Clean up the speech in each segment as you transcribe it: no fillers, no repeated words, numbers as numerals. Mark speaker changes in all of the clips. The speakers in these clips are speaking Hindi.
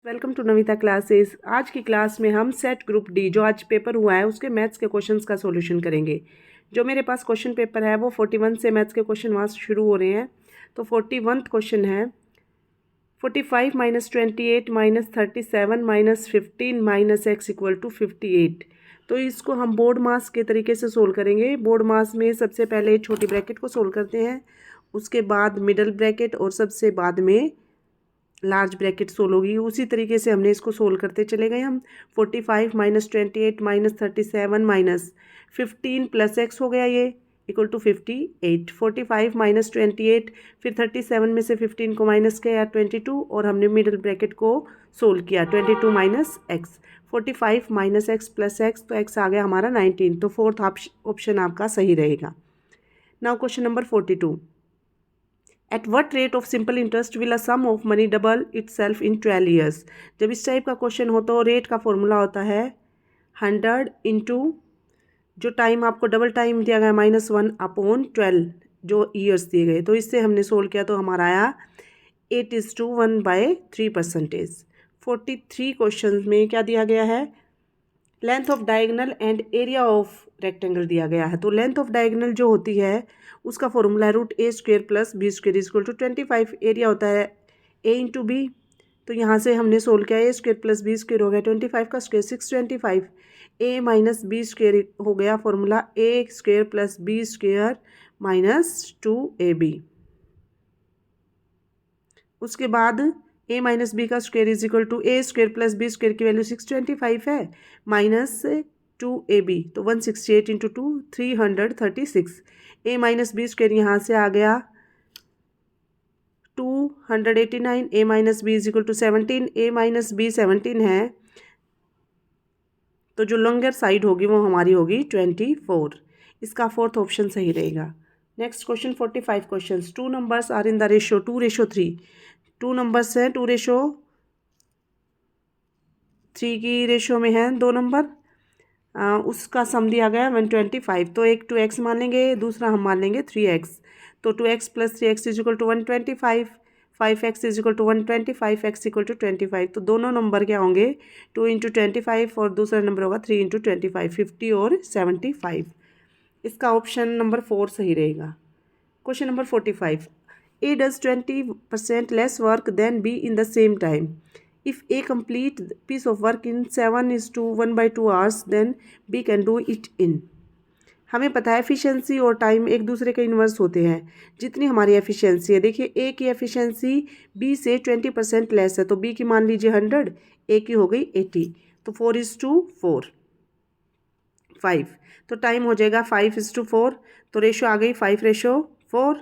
Speaker 1: Welcome to Navita classes. आज की क्लास में हम सेट ग्रुप डी जो आज पेपर हुआ है उसके मैथ्स के क्वेश्चंस का सॉल्यूशन करेंगे। जो मेरे पास क्वेश्चन पेपर है वो 41 से मैथ्स के क्वेश्चन वहाँ से शुरू हो रहे हैं। तो 41 क्वेश्चन है 45 minus 28 minus 37 minus 15 minus X equal to 58। तो इसको हम बोर्ड मास के तरीके से सोल्व करेंगे। बोर्ड मास में सबसे पहले छोटी ब्रैकेट को सोल्व करते हैं, उसके बाद मिडल ब्रैकेट और सबसे बाद में लार्ज ब्रैकेट सोल्व होगी। उसी तरीके से हमने इसको सोल्व करते चले गए। हम 45 minus 28 minus 37 minus 15 plus x हो गया, ये इक्वल टू 58। 45 माइनस 28, फिर 37 में से 15 को माइनस किया 22, और हमने मिडिल ब्रैकेट को सोल्व किया 22 minus x. 45 minus x plus x, तो एक्स आ गया हमारा 19। तो फोर्थ ऑप्शन आपका सही रहेगा। Now question number 42। At what rate of simple interest will a sum of money double itself in 12 years? जब इस टाइप का क्वेश्चन हो तो रेट का फॉर्मूला होता है 100 इंटू जो टाइम आपको डबल टाइम दिया गया -1 अपॉन 12 जो ईयर्स दिए गए। तो इससे हमने सोल्व किया तो हमारा आया 8:1/3%। 43 क्वेश्चन में क्या दिया गया है? Length of diagonal and area of rectangle दिया गया है। तो लेंथ ऑफ डायगोनल जो होती है उसका फॉर्मूला है √a² + b² equal to 25। Area होता है a इंटू बी। तो यहाँ से हमने सोल्व किया a² + b² हो गया 25 का स्क्वायर 625। a माइनस b² हो गया formula a² + b² minus 2ab। उसके बाद a माइनस बी का square is equal to a² + b² की वैल्यू 625 है माइनस 2ab। तो 168 इंटू 2 336। a माइनस b² यहाँ से आ गया 289। a minus b is equal to 17। a minus b 17 है, तो जो लॉन्गर साइड होगी वो हमारी होगी 24। इसका फोर्थ ऑप्शन सही रहेगा। Next question 45 question. 2 numbers are in the ratio 2:3। 2 numbers हैं 2:3 की रेशियो में है 2 नंबर। उसका सम दिया गया 125। तो एक 2x मान लेंगे, दूसरा हम मान लेंगे 3x। तो 2x + 3x is equal to 125। 5x is equal to 125, x equal to 25। तो दोनों नंबर क्या होंगे 2 इंटू 25 और दूसरा नंबर होगा 3 इंटू 25, 50 और 75। इसका ऑप्शन नंबर 4 सही रहेगा। Question number 45। A does 20% less work than B in the same time. If A complete piece of work in 7:1/2 hours, then B can do it in. हमें पता है एफिशिएंसी और टाइम एक दूसरे के इन्वर्स होते हैं। जितनी हमारी एफिशिएंसी है, देखिए ए की एफिशिएंसी बी से 20% लेस है, तो बी की मान लीजिए 100, ए की हो गई 80। तो 4:4 5। तो टाइम हो जाएगा 5:4। तो रेशो आ गई 5:4।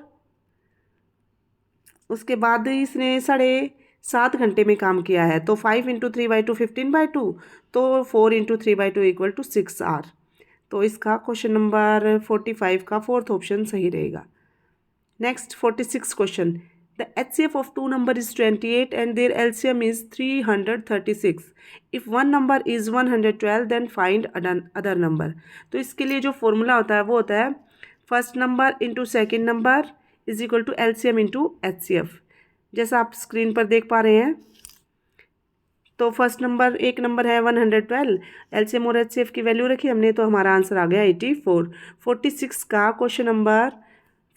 Speaker 1: उसके बाद इसने 7.5 घंटे में काम किया है। तो 5 इंटू 3/2 15/2। तो 4 इंटू 3/2 इक्वल टू 6 आर। तो इसका क्वेश्चन नंबर 45 का फोर्थ ऑप्शन सही रहेगा। Next 46 question. The HCF of 2 number is 28 and their LCM is 336। If one number is 112 then find other number. तो इसके लिए जो फॉर्मूला होता है वो होता है first number into second number is equal to LCM into HCF। जैसा आप स्क्रीन पर देख पा रहे हैं, तो फर्स्ट नंबर एक नंबर है 112, LCM और HCF की वैल्यू रखी हमने, तो हमारा आंसर आ गया 84। 46 का क्वेश्चन नंबर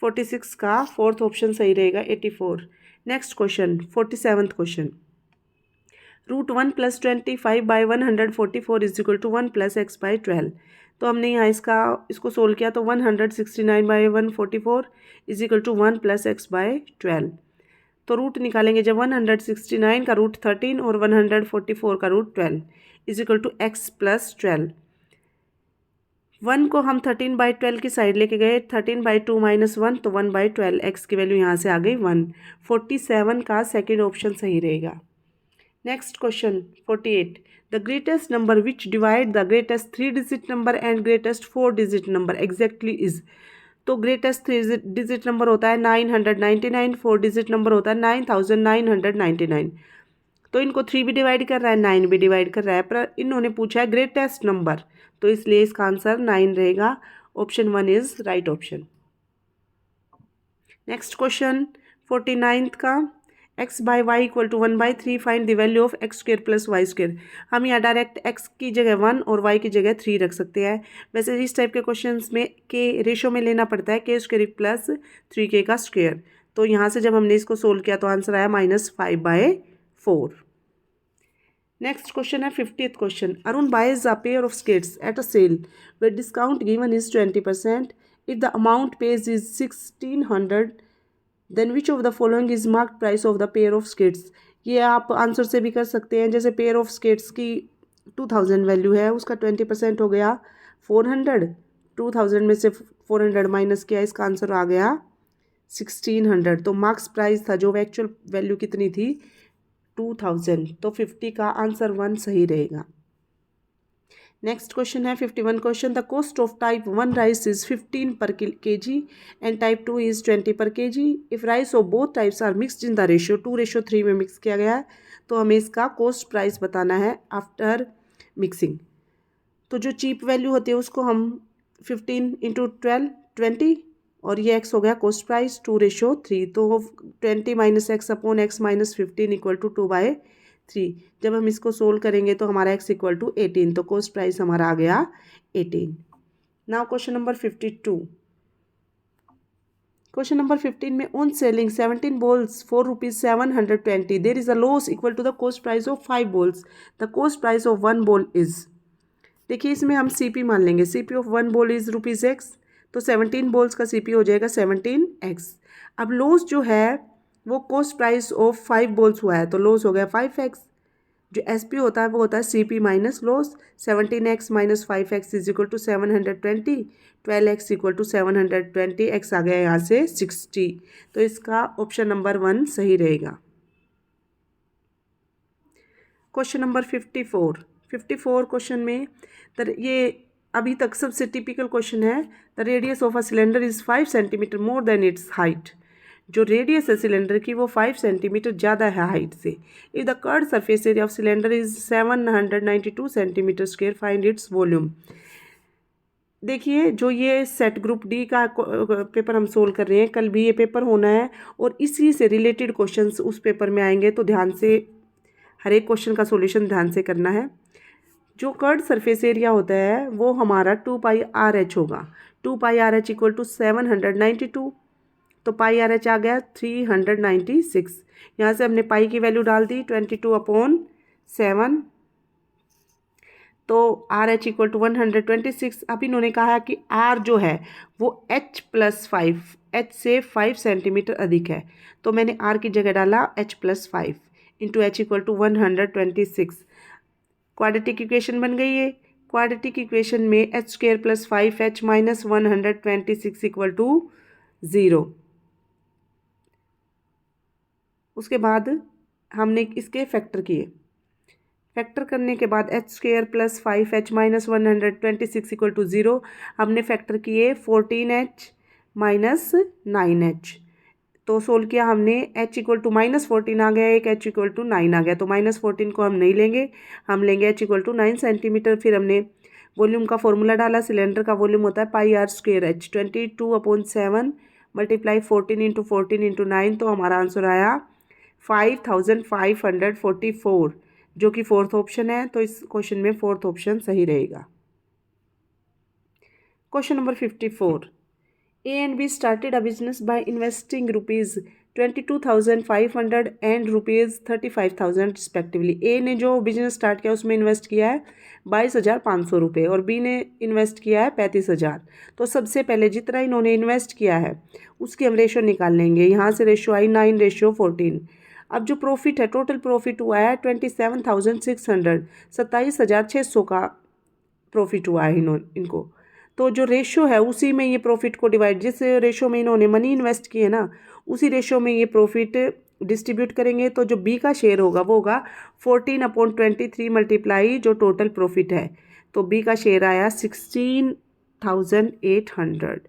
Speaker 1: 46 का फोर्थ ऑप्शन सही रहेगा 84। Next question 47th question. √1 + 25/144 is equal to 1 + x/12। तो हमने यहाँ इसको सोल्व किया तो 169/144 इज इक्वल टू 1 + x/12। तो रूट निकालेंगे जब 169 का रूट 13 और 144 का root 12 is equal to x + 12। 1 को हम 13/12 की साइड लेके गए, 13/2 - 1 तो 1/12। x की वैल्यू यहाँ से आ गई 1। 47 का सेकेंड ऑप्शन सही रहेगा। Next question 48। The greatest number which divide the greatest 3 digit number and greatest 4 digit number exactly is. तो ग्रेटेस्ट 3 डिजिट नंबर होता है 999, 4 डिजिट नंबर होता है 9999। तो इनको 3 भी डिवाइड कर रहा है, 9 भी डिवाइड कर रहा है, पर इन्होंने पूछा है ग्रेटेस्ट नंबर, तो इसलिए इसका आंसर 9 रहेगा। Option 1 is right option. Next question 49th का। X by Y equal to 1/3 find the value of X square plus Y square. हम यहाँ डायरेक्ट एक्स की जगह 1 और वाई की जगह 3 रख सकते हैं। वैसे इस टाइप के क्वेश्चंस में के रेशो में लेना पड़ता है के स्क्र प्लस 3k का स्क्वायर। तो यहाँ से जब हमने इसको सोल्व किया तो आंसर आया -5/4। नेक्स्ट क्वेश्चन है 50th question. Arun buys a pair of skates at a sale with discount given is 20%। If the amount pays is 1600 then which of the following is marked price of the pair of skates. ये आप आंसर से भी कर सकते हैं। जैसे पेयर ऑफ स्केट्स की 2000 वैल्यू है, उसका 20% हो गया 400। 2000 में से 400 माइनस किया, इसका आंसर आ गया 1600। तो मार्क्स प्राइस था जो एक्चुअल वैल्यू कितनी थी 2000। तो 50 का आंसर 1 सही रहेगा। नेक्स्ट क्वेश्चन है 51 question. The cost of type 1 rice is 15 पर kg and type 2 is 20 per kg। If rice of both types are mixed in the ratio 2:3 में मिक्स किया गया है, तो हमें इसका कॉस्ट प्राइस बताना है आफ्टर मिक्सिंग। तो जो चीप वैल्यू होती है उसको हम 15 × 12 20, और ये x हो गया कॉस्ट प्राइस 2:3। तो 20 - x upon x - 15 equal to 2/3। जब हम इसको सोल्व करेंगे तो हमारा x इक्वल टू 18। तो कॉस्ट प्राइस हमारा आ गया 18। Now question number 52। Question number 15 में on selling 17 balls for ₹720 there is a loss equal to the cost price of 5 balls. The cost price of 1 ball is. देखिए इसमें हम CP मान लेंगे। CP of 1 ball is ₹x, तो 17 बॉल्स का CP हो जाएगा 17x। अब लॉस जो है वो कॉस्ट प्राइस ऑफ 5 बॉल्स हुआ है, तो लॉस हो गया 5x। जो SP होता है वो होता है CP minus loss. 17x - 5x is equal to 720। 12x equal to 720, x आ गया यहाँ से 60। तो इसका ऑप्शन नंबर 1 सही रहेगा। क्वेश्चन नंबर 54 क्वेश्चन में ये अभी तक सबसे टिपिकल क्वेश्चन है। The radius of a cylinder is 5 centimetre more than it's height. जो रेडियस है सिलेंडर की वो 5 सेंटीमीटर ज़्यादा है हाइट से। If the curved surface area of cylinder is 792 centimetre square find its volume. देखिए जो ये सेट ग्रुप डी का पेपर हम सोल्व कर रहे हैं, कल भी ये पेपर होना है और इसी से रिलेटेड क्वेश्चंस उस पेपर में आएंगे, तो ध्यान से हर एक क्वेश्चन का सॉल्यूशन ध्यान से करना है। जो कर्व्ड सरफेस एरिया होता है वो हमारा 2πRh होगा। 2πRh इक्वल टू 792, तो πRh आ गया 396। यहाँ से हमने पाई की वैल्यू डाल दी 22/7, तो RH इक्वल टू 126। अब इन्होंने कहा कि R जो है वो H+5, H से 5 सेंटीमीटर अधिक है, तो मैंने R की जगह डाला H+5 into H equal to 126। Quadratic equation बन गई है। क्वाड्रेटिक इक्वेशन में h² + 5h - 126 इक्वल टू 0। उसके बाद हमने इसके फैक्टर किए। फैक्टर करने के बाद h² + 5h - 126 इक्वल टू 0 हमने फैक्टर किए 14h - 9h। तो सोल्व किया हमने, h इक्वल टू -14 आ गया, एक h इक्वल टू 9 आ गया, तो -14 को हम नहीं लेंगे, हम लेंगे h इक्वल टू 9 सेंटीमीटर। फिर हमने वॉल्यूम का फॉर्मूला डाला। सिलेंडर का वॉल्यूम होता है πr²h। 22/7 × 14 × 14 × 9, तो हमारा आंसर आया 5544, जो कि 4th ऑप्शन है। तो इस क्वेश्चन में 4th ऑप्शन सही रहेगा। Question number 54। A and B started a business by investing ₹22,500 and ₹35,000 respectively. A ने जो बिजनेस स्टार्ट किया उसमें इन्वेस्ट किया है 22,500 रुपये और B ने इन्वेस्ट किया है 35,000। तो सबसे पहले जितना इन्होंने इन्वेस्ट किया है उसकी हम रेशो निकाल लेंगे। यहाँ से रेशो आई 9:14। अब जो प्रॉफिट है, टोटल प्रॉफिट हुआ है 27,600, 27,600 का प्रॉफिट हुआ है इनको। तो जो रेशो है उसी में ये प्रॉफिट को डिवाइड, जिस रेशो में इन्होंने मनी इन्वेस्ट किए ना उसी रेशो में ये प्रॉफिट डिस्ट्रीब्यूट करेंगे। तो जो बी का शेयर होगा वो होगा 14/23 मल्टीप्लाई जो टोटल प्रॉफिट है, तो बी का शेयर आया 16,800।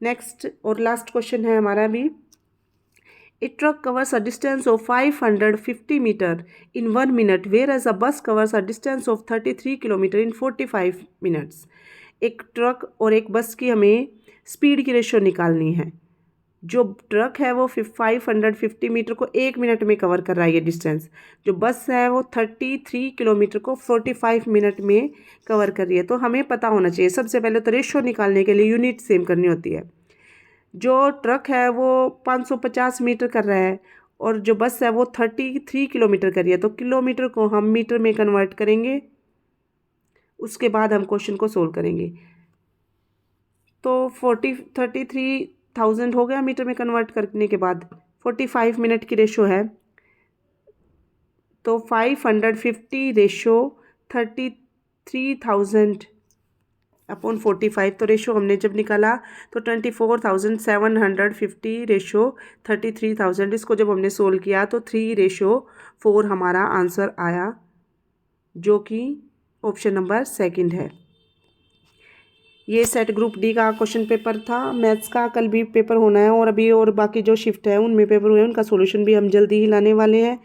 Speaker 1: नेक्स्ट और लास्ट क्वेश्चन है हमारा भी। A truck covers a distance of 550 meter in 1 minute, whereas a bus covers a distance of 33 kilometer in 45 minutes. एक ट्रक और एक बस की हमें स्पीड की रेशो निकालनी है। जो ट्रक है वो 550 मीटर को 1 मिनट में कवर कर रहा है ये डिस्टेंस। जो बस है वो 33 किलोमीटर को 45 मिनट में कवर कर रही है। तो हमें पता होना चाहिए, सबसे पहले तो रेशो निकालने के लिए यूनिट सेम करनी होती है। जो ट्रक है वो 550 मीटर कर रहा है और जो बस है वो 33 किलोमीटर कर रही है, तो किलोमीटर को हम मीटर में कन्वर्ट करेंगे, उसके बाद हम क्वेश्चन को सोल्व करेंगे। तो 33,000 हो गया मीटर में कन्वर्ट करने के बाद। 45 मिनट की रेशो है, तो 550 रेशो 33,000 अपॉन 45। तो रेशो हमने जब निकाला तो 24,750 रेशो 33,000। इसको जब हमने सोल्व किया तो 3:4 हमारा आंसर आया, जो कि ऑप्शन नंबर सेकंड है। ये सेट ग्रुप डी का क्वेश्चन पेपर था मैथ्स का। कल भी पेपर होना है और अभी और बाकी जो शिफ्ट है उनमें पेपर हुए हैं, उनका सॉल्यूशन भी हम जल्दी ही लाने वाले हैं।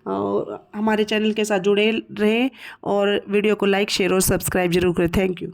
Speaker 1: और हमारे चैनल के साथ जुड़े रहें और वीडियो को लाइक शेयर और सब्सक्राइब जरूर करें। Thank you.